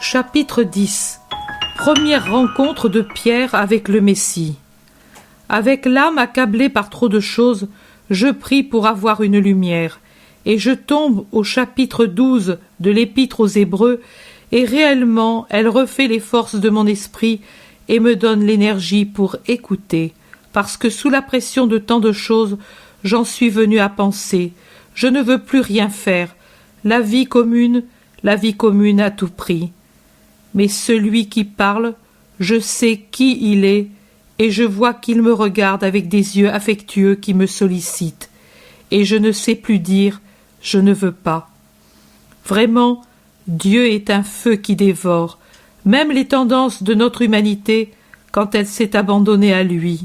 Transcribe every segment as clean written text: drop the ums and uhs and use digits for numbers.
Chapitre 10. Première rencontre de Pierre avec le Messie. Avec l'âme accablée par trop de choses, je prie pour avoir une lumière, et je tombe au chapitre 12 de l'Épître aux Hébreux, et réellement elle refait les forces de mon esprit et me donne l'énergie pour écouter, parce que sous la pression de tant de choses, j'en suis venu à penser, je ne veux plus rien faire, la vie commune à tout prix. Mais celui qui parle, je sais qui il est, et je vois qu'il me regarde avec des yeux affectueux qui me sollicitent, et je ne sais plus dire « je ne veux pas ». Vraiment, Dieu est un feu qui dévore, même les tendances de notre humanité quand elle s'est abandonnée à lui.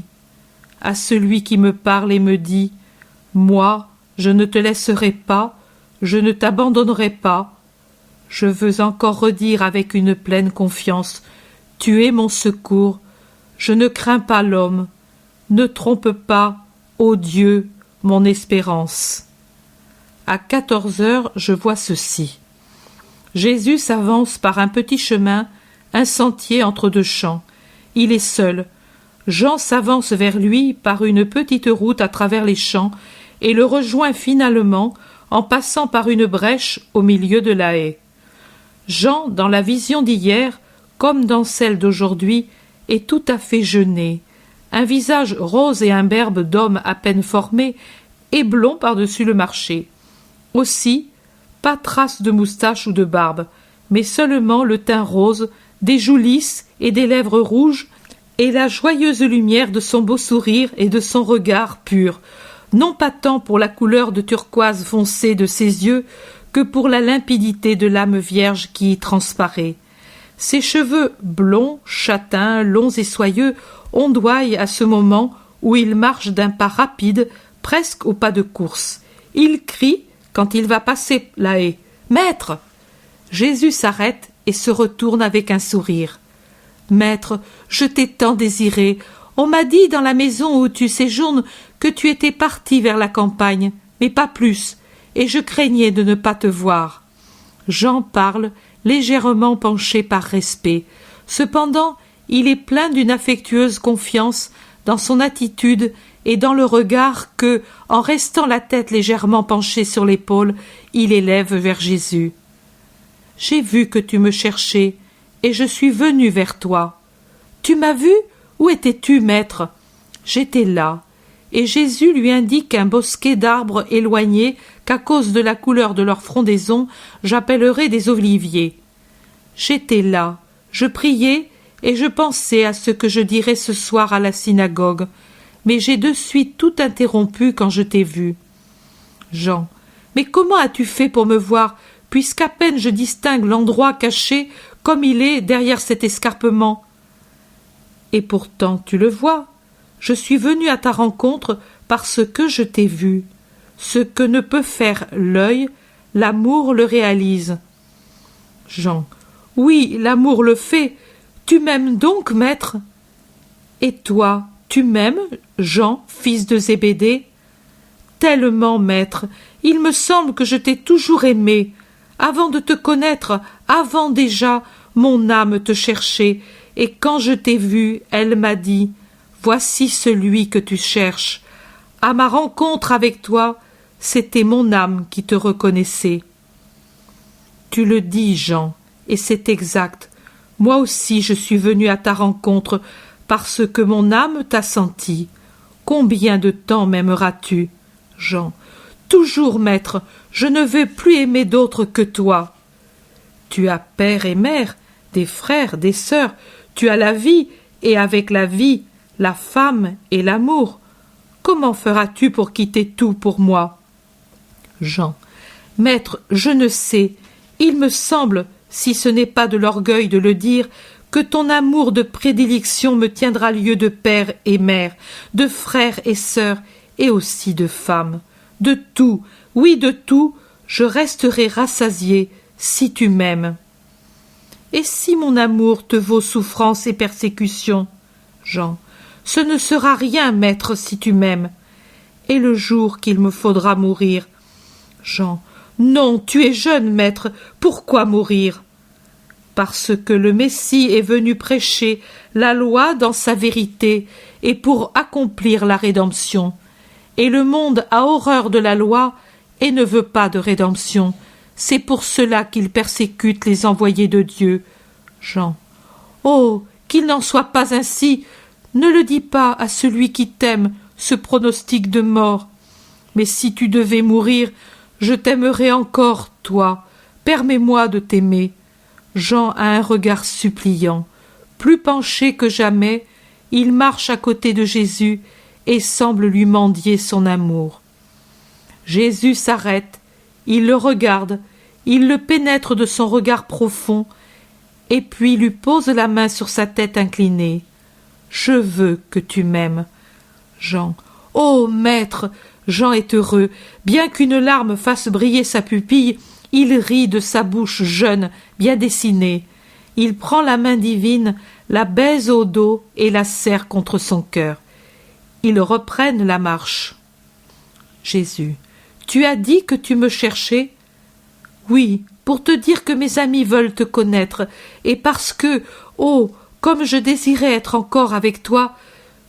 À celui qui me parle et me dit « moi, je ne te laisserai pas, je ne t'abandonnerai pas », je veux encore redire avec une pleine confiance « Tu es mon secours, je ne crains pas l'homme, ne trompe pas, ô Dieu, mon espérance. » À 14 heures, je vois ceci. Jésus s'avance par un petit chemin, un sentier entre deux champs. Il est seul. Jean s'avance vers lui par une petite route à travers les champs et le rejoint finalement en passant par une brèche au milieu de la haie. Jean, dans la vision d'hier, comme dans celle d'aujourd'hui, est tout à fait jeuné, un visage rose et imberbe d'homme à peine formé et blond par-dessus le marché. Aussi, pas trace de moustache ou de barbe, mais seulement le teint rose, des joues lisses et des lèvres rouges, et la joyeuse lumière de son beau sourire et de son regard pur, non pas tant pour la couleur de turquoise foncée de ses yeux que pour la limpidité de l'âme vierge qui y transparaît. Ses cheveux blonds, châtains, longs et soyeux ondoient à ce moment où il marche d'un pas rapide, presque au pas de course. Il crie, quand il va passer la haie, « Maître !» Jésus s'arrête et se retourne avec un sourire. « Maître, je t'ai tant désiré. On m'a dit dans la maison où tu séjournes que tu étais parti vers la campagne, mais pas plus, et je craignais de ne pas te voir. » Jean parle, légèrement penché par respect. Cependant, il est plein d'une affectueuse confiance dans son attitude et dans le regard que, en restant la tête légèrement penchée sur l'épaule, il élève vers Jésus. « J'ai vu que tu me cherchais, et je suis venu vers toi. Tu m'as vu? Où étais-tu, maître? » J'étais là. Et Jésus lui indique un bosquet d'arbres éloignés qu'à cause de la couleur de leur frondaison, j'appellerais des oliviers. J'étais là, je priais et je pensais à ce que je dirais ce soir à la synagogue, mais j'ai de suite tout interrompu quand je t'ai vu. Jean, mais comment as-tu fait pour me voir, puisqu'à peine je distingue l'endroit caché comme il est derrière cet escarpement? Et pourtant tu le vois. Je suis venu à ta rencontre parce que je t'ai vu. Ce que ne peut faire l'œil, l'amour le réalise. Jean. Oui, l'amour le fait. Tu m'aimes donc, maître? Et toi, tu m'aimes, Jean, fils de Zébédée? Tellement, maître. Il me semble que je t'ai toujours aimé. Avant de te connaître, avant déjà, mon âme te cherchait, et quand je t'ai vu, elle m'a dit: voici celui que tu cherches. À ma rencontre avec toi, c'était mon âme qui te reconnaissait. Tu le dis, Jean, et c'est exact. Moi aussi je suis venu à ta rencontre parce que mon âme t'a senti. Combien de temps m'aimeras-tu? Jean. Toujours, maître, je ne veux plus aimer d'autre que toi. Tu as père et mère, des frères, des sœurs, tu as la vie, et avec la vie, la femme et l'amour. Comment feras-tu pour quitter tout pour moi? Jean. Maître, je ne sais. Il me semble, si ce n'est pas de l'orgueil de le dire, que ton amour de prédilection me tiendra lieu de père et mère, de frère et sœur, et aussi de femme. De tout, oui de tout, je resterai rassasié si tu m'aimes. Et si mon amour te vaut souffrance et persécution? Jean. Ce ne sera rien, maître, si tu m'aimes. Et le jour qu'il me faudra mourir? Jean. Non, tu es jeune, maître, pourquoi mourir? parce que le Messie est venu prêcher la loi dans sa vérité et pour accomplir la rédemption. Et le monde a horreur de la loi et ne veut pas de rédemption. C'est pour cela qu'il persécute les envoyés de Dieu. Jean. Oh, qu'il n'en soit pas ainsi. Ne le dis pas à celui qui t'aime, ce pronostic de mort. Mais si tu devais mourir, je t'aimerais encore, toi. Permets-moi de t'aimer. Jean a un regard suppliant. Plus penché que jamais, il marche à côté de Jésus et semble lui mendier son amour. Jésus s'arrête, il le regarde, il le pénètre de son regard profond, et puis lui pose la main sur sa tête inclinée. « Je veux que tu m'aimes. » Jean. « Ô maître !» Jean est heureux. Bien qu'une larme fasse briller sa pupille, il rit de sa bouche jeune, bien dessinée. Il prend la main divine, la baise au dos et la serre contre son cœur. Ils reprennent la marche. Jésus. Tu as dit que tu me cherchais? Oui, pour te dire que mes amis veulent te connaître, et parce que, oh, comme je désirais être encore avec toi,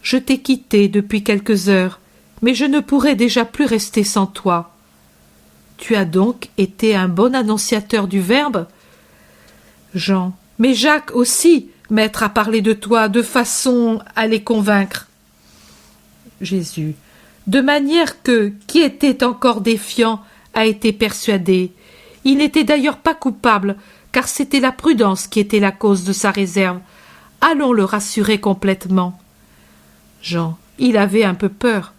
je t'ai quitté depuis quelques heures, mais je ne pourrai déjà plus rester sans toi. Tu as donc été un bon annonciateur du Verbe? Jean. Mais Jacques aussi, maître, a parlé de toi de façon à les convaincre. Jésus. De manière que, qui était encore défiant, a été persuadé. Il n'était d'ailleurs pas coupable, car c'était la prudence qui était la cause de sa réserve. Allons le rassurer complètement. Jean. Il avait un peu peur.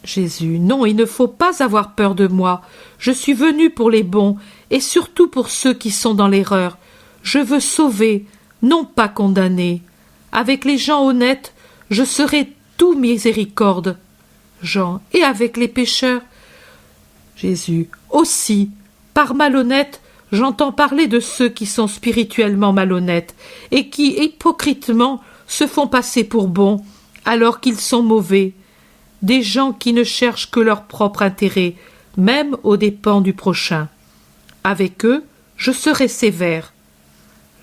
Jésus. Non, il ne faut pas avoir peur de moi. Je suis venu pour les bons, et surtout pour ceux qui sont dans l'erreur. Je veux sauver, non pas condamner. Avec les gens honnêtes, je serai tout miséricorde. Jean. Et avec les pécheurs? Jésus. Aussi. Par malhonnête, j'entends parler de ceux qui sont spirituellement malhonnêtes et qui, hypocritement, se font passer pour bons, alors qu'ils sont mauvais. Des gens qui ne cherchent que leur propre intérêt, même aux dépens du prochain. Avec eux, je serai sévère.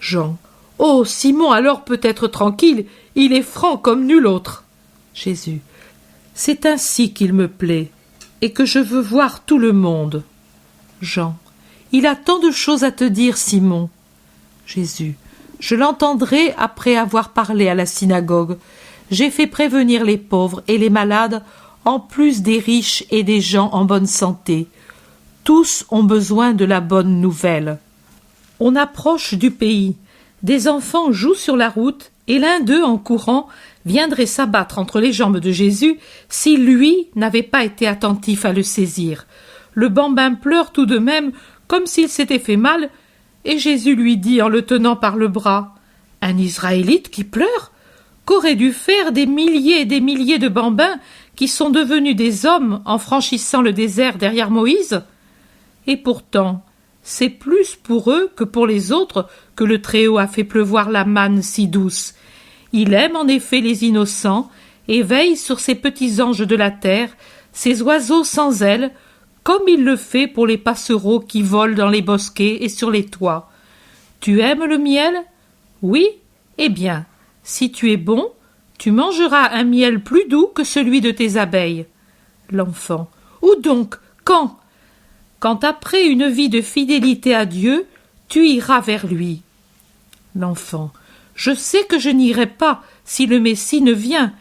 Jean. Oh, Simon alors peut être tranquille, il est franc comme nul autre. Jésus. C'est ainsi qu'il me plaît, et que je veux voir tout le monde. Jean. Il a tant de choses à te dire, Simon. Jésus. Je l'entendrai après avoir parlé à la synagogue. J'ai fait prévenir les pauvres et les malades, en plus des riches et des gens en bonne santé. Tous ont besoin de la bonne nouvelle. On approche du pays. Des enfants jouent sur la route, et l'un d'eux, en courant, viendrait s'abattre entre les jambes de Jésus si lui n'avait pas été attentif à le saisir. Le bambin pleure tout de même, comme s'il s'était fait mal, et Jésus lui dit en le tenant par le bras: « Un Israélite qui pleure? Qu'auraient dû faire des milliers et des milliers de bambins qui sont devenus des hommes en franchissant le désert derrière Moïse? Et pourtant, c'est plus pour eux que pour les autres que le Très-Haut a fait pleuvoir la manne si douce. Il aime en effet les innocents et veille sur ces petits anges de la terre, ces oiseaux sans ailes, comme il le fait pour les passereaux qui volent dans les bosquets et sur les toits. Tu aimes le miel? Oui? Eh bien, si tu es bon, tu mangeras un miel plus doux que celui de tes abeilles. L'enfant. Où donc? Quand? Quand après une vie de fidélité à Dieu, tu iras vers lui. L'enfant. Je sais que je n'irai pas si le Messie ne vient.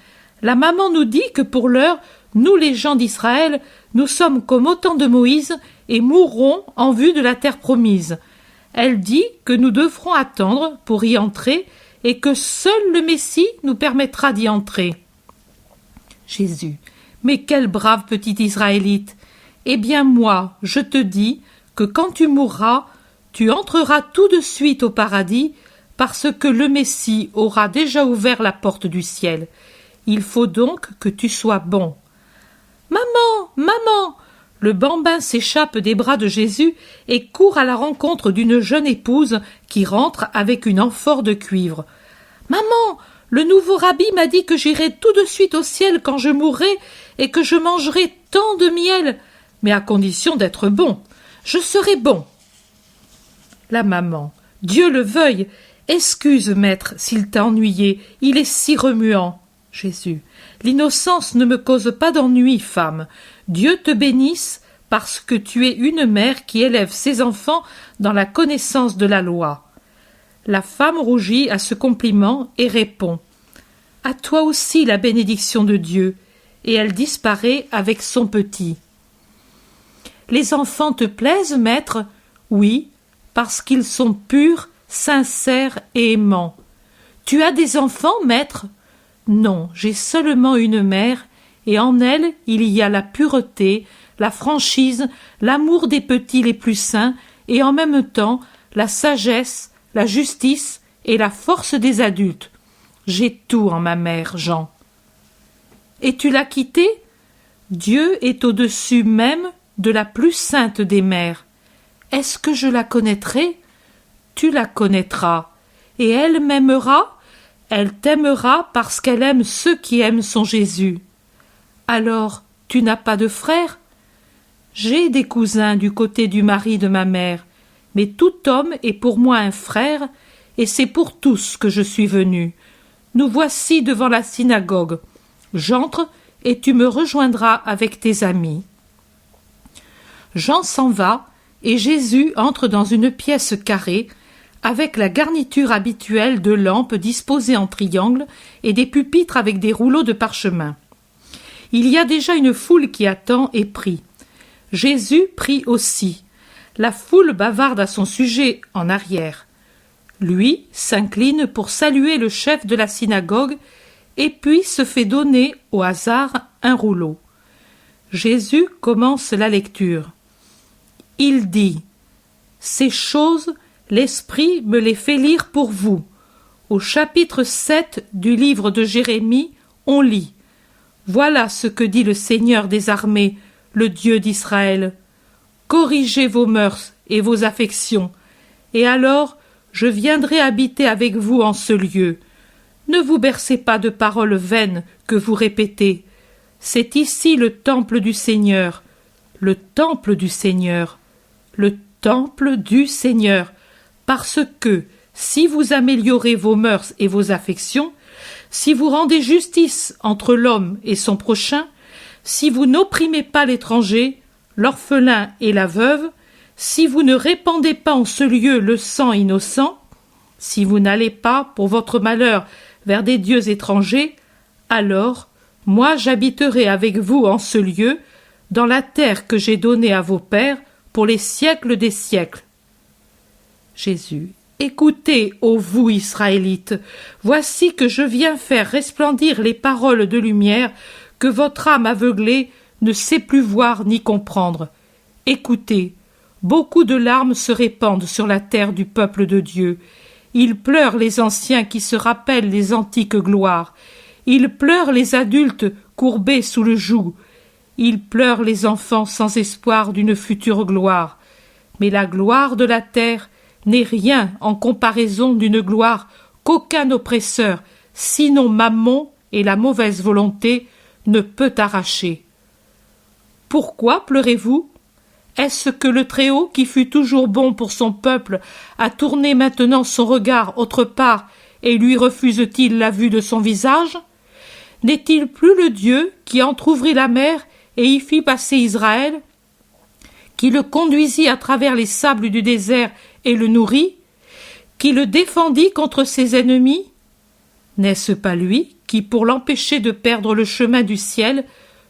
La maman nous dit que pour l'heure, nous les gens d'Israël, nous sommes comme au temps de Moïse et mourrons en vue de la terre promise. Elle dit que nous devrons attendre pour y entrer et que seul le Messie nous permettra d'y entrer. Jésus. Mais quel brave petit Israélite! Eh bien moi, je te dis que quand tu mourras, tu entreras tout de suite au paradis, parce que le Messie aura déjà ouvert la porte du ciel. Il faut donc que tu sois bon. Maman, maman! Le bambin s'échappe des bras de Jésus et court à la rencontre d'une jeune épouse qui rentre avec une amphore de cuivre. Maman, le nouveau rabbi m'a dit que j'irai tout de suite au ciel quand je mourrai et que je mangerai tant de miel, mais à condition d'être bon. Je serai bon. La maman. Dieu le veuille. Excuse, maître, s'il t'a ennuyé, il est si remuant. Jésus. L'innocence ne me cause pas d'ennui, femme. Dieu te bénisse, parce que tu es une mère qui élève ses enfants dans la connaissance de la loi. La femme rougit à ce compliment et répond: À toi aussi la bénédiction de Dieu, et elle disparaît avec son petit. Les enfants te plaisent, maître? Oui, parce qu'ils sont purs, sincères et aimants. Tu as des enfants, maître? Non, j'ai seulement une mère, et en elle il y a la pureté, la franchise, l'amour des petits les plus saints, et en même temps la sagesse, la justice et la force des adultes. J'ai tout en ma mère, Jean. Et tu l'as quittée? Dieu est au-dessus même de la plus sainte des mères. Est-ce que je la connaîtrai? Tu la connaîtras. Et elle m'aimera? Elle t'aimera parce qu'elle aime ceux qui aiment son Jésus. Alors, tu n'as pas de frères? J'ai des cousins du côté du mari de ma mère, mais tout homme est pour moi un frère, et c'est pour tous que je suis venu. Nous voici devant la synagogue. J'entre, et tu me rejoindras avec tes amis. Jean s'en va, et Jésus entre dans une pièce carrée, avec la garniture habituelle de lampes disposées en triangle et des pupitres avec des rouleaux de parchemin. Il y a déjà une foule qui attend et prie. Jésus prie aussi. La foule bavarde à son sujet en arrière. Lui s'incline pour saluer le chef de la synagogue et puis se fait donner au hasard un rouleau. Jésus commence la lecture. Il dit: Ces choses, l'Esprit me les fait lire pour vous. Au chapitre 7 du livre de Jérémie, on lit: Voilà ce que dit le Seigneur des armées, le Dieu d'Israël. Corrigez vos mœurs et vos affections, et alors je viendrai habiter avec vous en ce lieu. Ne vous bercez pas de paroles vaines que vous répétez. C'est ici le temple du Seigneur, le temple du Seigneur, le temple du Seigneur, parce que si vous améliorez vos mœurs et vos affections, si vous rendez justice entre l'homme et son prochain, si vous n'opprimez pas l'étranger, l'orphelin et la veuve, si vous ne répandez pas en ce lieu le sang innocent, si vous n'allez pas, pour votre malheur, vers des dieux étrangers, alors moi j'habiterai avec vous en ce lieu, dans la terre que j'ai donnée à vos pères pour les siècles des siècles. Jésus: Écoutez, ô vous Israélites, voici que je viens faire resplendir les paroles de lumière que votre âme aveuglée ne sait plus voir ni comprendre. Écoutez, beaucoup de larmes se répandent sur la terre du peuple de Dieu. Ils pleurent les anciens qui se rappellent les antiques gloires. Ils pleurent les adultes courbés sous le joug. Ils pleurent les enfants sans espoir d'une future gloire. Mais la gloire de la terre n'est rien en comparaison d'une gloire qu'aucun oppresseur, sinon Mammon et la mauvaise volonté, ne peut arracher. Pourquoi pleurez-vous? Est-ce que le Très-Haut, qui fut toujours bon pour son peuple, a tourné maintenant son regard autre part et lui refuse-t-il la vue de son visage? N'est-il plus le Dieu qui entr'ouvrit la mer et y fit passer Israël, qui le conduisit à travers les sables du désert et le nourrit, qui le défendit contre ses ennemis? N'est-ce pas lui qui, pour l'empêcher de perdre le chemin du ciel,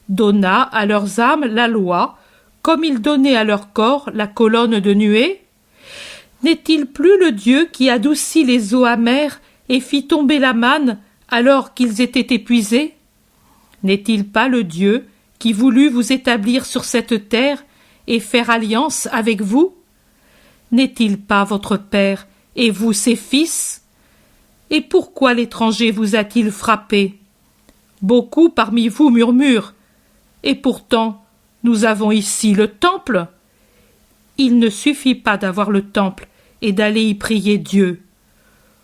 donna à leurs âmes la loi, comme il donnait à leur corps la colonne de nuée? N'est-il plus le Dieu qui adoucit les eaux amères et fit tomber la manne alors qu'ils étaient épuisés? N'est-il pas le Dieu qui voulut vous établir sur cette terre et faire alliance avec vous? N'est-il pas votre Père et vous ses fils? Et pourquoi l'étranger vous a-t-il frappé? Beaucoup parmi vous murmurent, et pourtant nous avons ici le temple. Il ne suffit pas d'avoir le temple et d'aller y prier Dieu.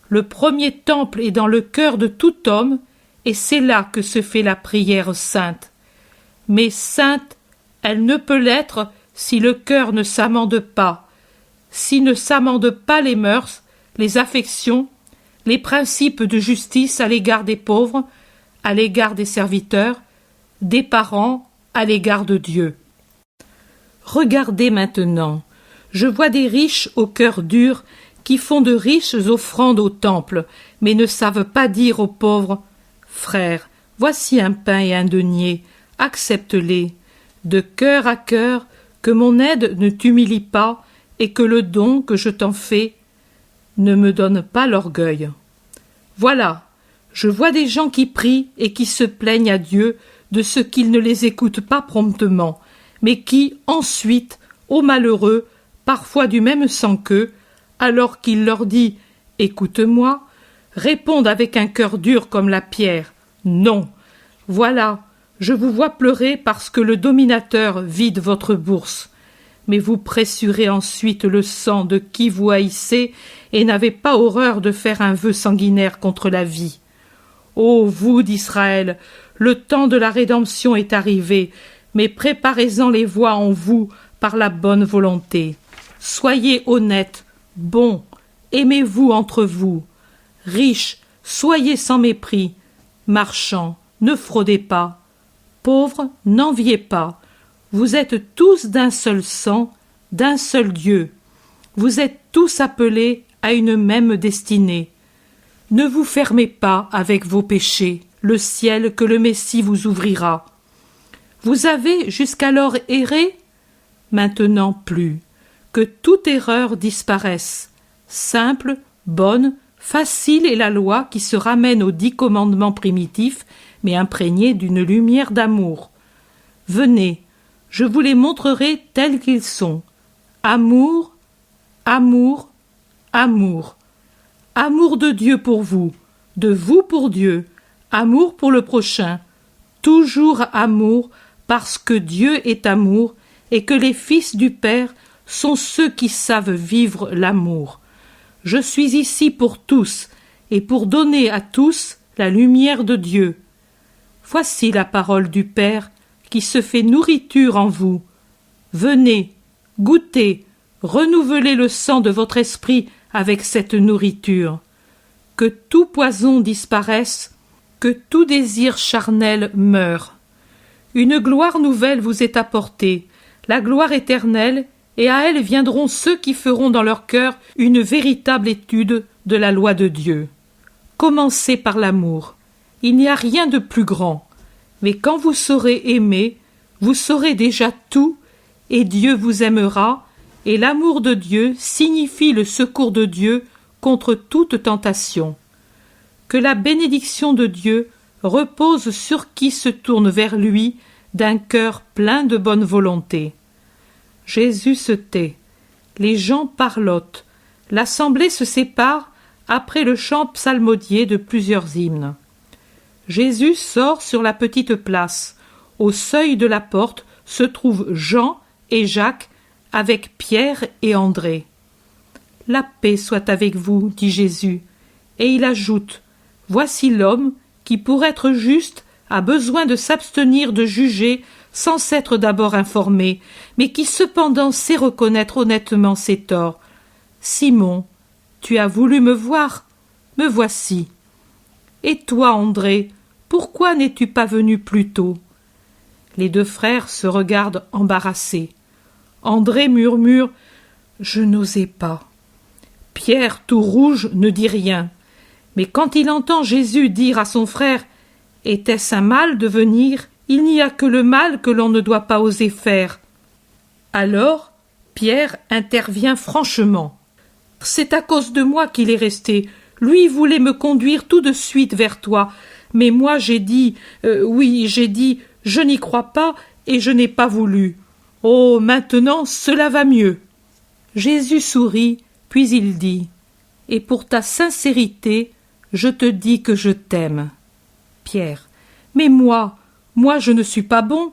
Le premier temple est dans le cœur de tout homme, et c'est là que se fait la prière sainte. Mais sainte, elle ne peut l'être si le cœur ne s'amende pas. Si ne s'amendent pas les mœurs, les affections, les principes de justice à l'égard des pauvres, à l'égard des serviteurs, des parents, à l'égard de Dieu. Regardez maintenant, je vois des riches au cœur dur qui font de riches offrandes au temple, mais ne savent pas dire aux pauvres « Frères, voici un pain et un denier, accepte-les, de cœur à cœur, que mon aide ne t'humilie pas et que le don que je t'en fais ne me donne pas l'orgueil. » Voilà, je vois des gens qui prient et qui se plaignent à Dieu de ce qu'il ne les écoute pas promptement, mais qui, ensuite, aux malheureux, parfois du même sang qu'eux, alors qu'il leur dit « Écoute-moi », répondent avec un cœur dur comme la pierre « Non, voilà, je vous vois pleurer parce que le dominateur vide votre bourse. Mais vous pressurez ensuite le sang de qui vous haïssez et n'avez pas horreur de faire un vœu sanguinaire contre la vie. Ô vous d'Israël, le temps de la rédemption est arrivé, mais préparez-en les voies en vous par la bonne volonté. Soyez honnêtes, bons, aimez-vous entre vous. Riches, soyez sans mépris. Marchands, ne fraudez pas. Pauvres, n'enviez pas. Vous êtes tous d'un seul sang, d'un seul Dieu. Vous êtes tous appelés à une même destinée. Ne vous fermez pas avec vos péchés le ciel que le Messie vous ouvrira. Vous avez jusqu'alors erré? Maintenant plus. Que toute erreur disparaisse. Simple, bonne, facile est la loi qui se ramène aux 10 commandements primitifs, mais imprégnée d'une lumière d'amour. Venez, je vous les montrerai tels qu'ils sont. Amour, amour, amour. Amour de Dieu pour vous, de vous pour Dieu, amour pour le prochain. Toujours amour, parce que Dieu est amour et que les fils du Père sont ceux qui savent vivre l'amour. Je suis ici pour tous et pour donner à tous la lumière de Dieu. Voici la parole du Père qui se fait nourriture en vous. Venez, goûtez, renouvelez le sang de votre esprit avec cette nourriture. Que tout poison disparaisse, que tout désir charnel meure. Une gloire nouvelle vous est apportée, la gloire éternelle, et à elle viendront ceux qui feront dans leur cœur une véritable étude de la loi de Dieu. Commencez par l'amour. Il n'y a rien de plus grand. Mais quand vous saurez aimer, vous saurez déjà tout, et Dieu vous aimera, et l'amour de Dieu signifie le secours de Dieu contre toute tentation. Que la bénédiction de Dieu repose sur qui se tourne vers lui d'un cœur plein de bonne volonté. Jésus se tait. Les gens parlotent. L'assemblée se sépare après le chant psalmodié de plusieurs hymnes. Jésus sort sur la petite place. Au seuil de la porte se trouvent Jean et Jacques avec Pierre et André. « La paix soit avec vous, dit Jésus. » Et il ajoute « Voici l'homme qui, pour être juste, a besoin de s'abstenir de juger sans s'être d'abord informé, mais qui cependant sait reconnaître honnêtement ses torts. Simon, tu as voulu me voir, me voici. Et toi, André, pourquoi n'es-tu pas venu plus tôt ?» Les deux frères se regardent embarrassés. André murmure « Je n'osais pas ». Pierre, tout rouge, ne dit rien. Mais quand il entend Jésus dire à son frère « Était-ce un mal de venir ? Il n'y a que le mal que l'on ne doit pas oser faire. » Alors, Pierre intervient franchement. « C'est à cause de moi qu'il est resté. Lui voulait me conduire tout de suite vers toi. Mais moi j'ai dit, je n'y crois pas et je n'ai pas voulu. Oh, maintenant cela va mieux. » Jésus sourit, puis il dit « Et pour ta sincérité, je te dis que je t'aime. » Pierre, « Mais moi je ne suis pas bon.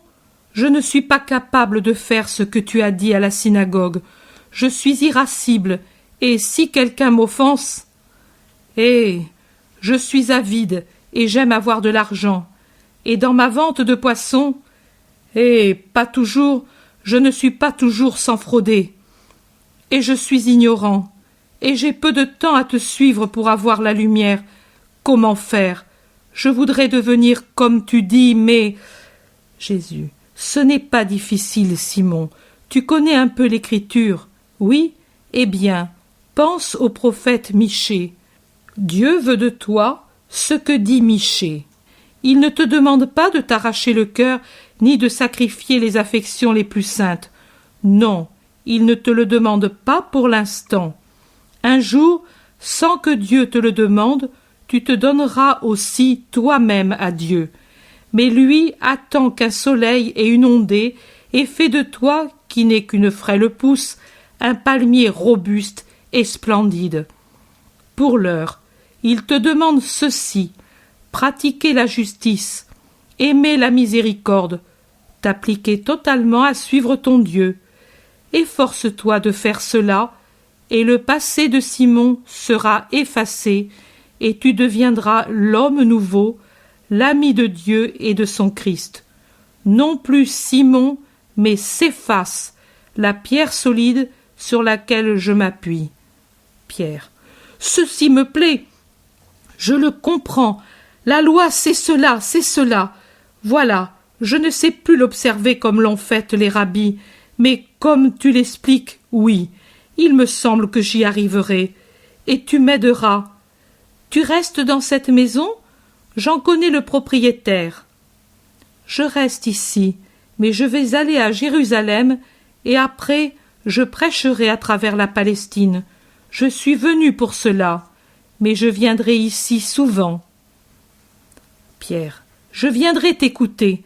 Je ne suis pas capable de faire ce que tu as dit à la synagogue. Je suis irascible, et si quelqu'un m'offense... je suis avide, et j'aime avoir de l'argent. Et dans ma vente de poissons, pas toujours, je ne suis pas toujours sans frauder. Et je suis ignorant, et j'ai peu de temps à te suivre pour avoir la lumière. Comment faire? Je voudrais devenir comme tu dis, mais... Jésus. Ce n'est pas difficile, Simon. Tu connais un peu l'Écriture. Oui? Eh bien, pense au prophète Michée. Dieu veut de toi ce que dit Michée. Il ne te demande pas de t'arracher le cœur, ni de sacrifier les affections les plus saintes. Non, il ne te le demande pas pour l'instant. Un jour, sans que Dieu te le demande, tu te donneras aussi toi-même à Dieu. Mais lui attend qu'un soleil et une ondée ait fait de toi, qui n'est qu'une frêle pousse, un palmier robuste et splendide. Pour l'heure, il te demande ceci: pratiquer la justice, aimer la miséricorde, t'appliquer totalement à suivre ton Dieu. Efforce-toi de faire cela, et le passé de Simon sera effacé, et tu deviendras l'homme nouveau, l'ami de Dieu et de son Christ. Non plus Simon, mais Céphas, la pierre solide sur laquelle je m'appuie. Pierre. Ceci me plaît. Je le comprends. La loi, c'est cela, c'est cela. Voilà, je ne sais plus l'observer comme l'ont fait les rabbis, mais comme tu l'expliques, oui, il me semble que j'y arriverai. Et tu m'aideras. Tu restes dans cette maison? J'en connais le propriétaire. Je reste ici, mais je vais aller à Jérusalem, et après je prêcherai à travers la Palestine. Je suis venu pour cela, mais je viendrai ici souvent. Pierre. Je viendrai t'écouter.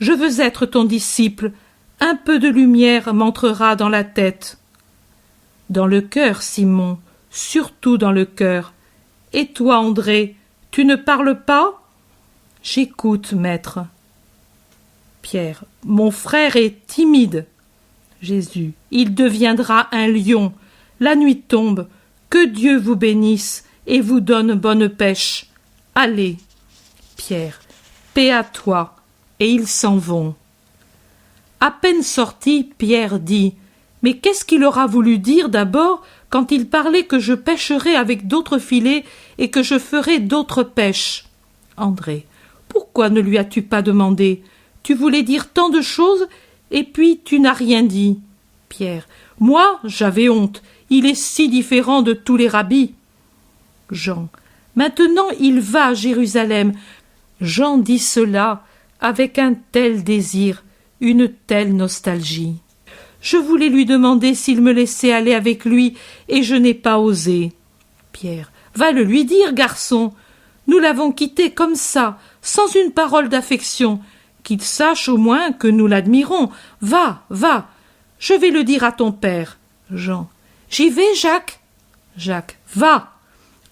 Je veux être ton disciple. Un peu de lumière m'entrera dans la tête. Dans le cœur, Simon, surtout dans le cœur. Et toi, André, tu ne parles pas? J'écoute, maître. Pierre. Mon frère est timide. Jésus. Il deviendra un lion. La nuit tombe. Que Dieu vous bénisse et vous donne bonne pêche. Allez. Pierre. Paix à toi. Et ils s'en vont. À peine sorti, Pierre dit: mais qu'est-ce qu'il aura voulu dire d'abord quand il parlait que je pêcherais avec d'autres filets et que je ferais d'autres pêches? André. Pourquoi ne lui as-tu pas demandé? Tu voulais dire tant de choses et puis tu n'as rien dit. Pierre. Moi, j'avais honte. Il est si différent de tous les rabbis. Jean. Maintenant il va à Jérusalem. Jean dit cela avec un tel désir, une telle nostalgie. Je voulais lui demander s'il me laissait aller avec lui, et je n'ai pas osé. Pierre. Va le lui dire, garçon. Nous l'avons quitté comme ça, sans une parole d'affection. Qu'il sache au moins que nous l'admirons. Va, va. Je vais le dire à ton père. Jean. J'y vais, Jacques. Jacques. Va.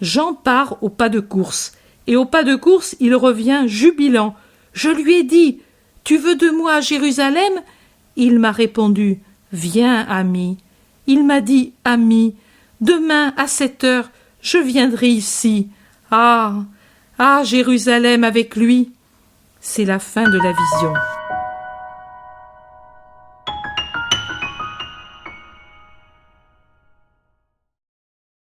Jean part au pas de course. Et au pas de course, il revient jubilant. Je lui ai dit: tu veux de moi à Jérusalem? Il m'a répondu: viens, ami. Il m'a dit: ami, demain à 7 heures, je viendrai ici. Ah, ah, Jérusalem avec lui. C'est la fin de la vision.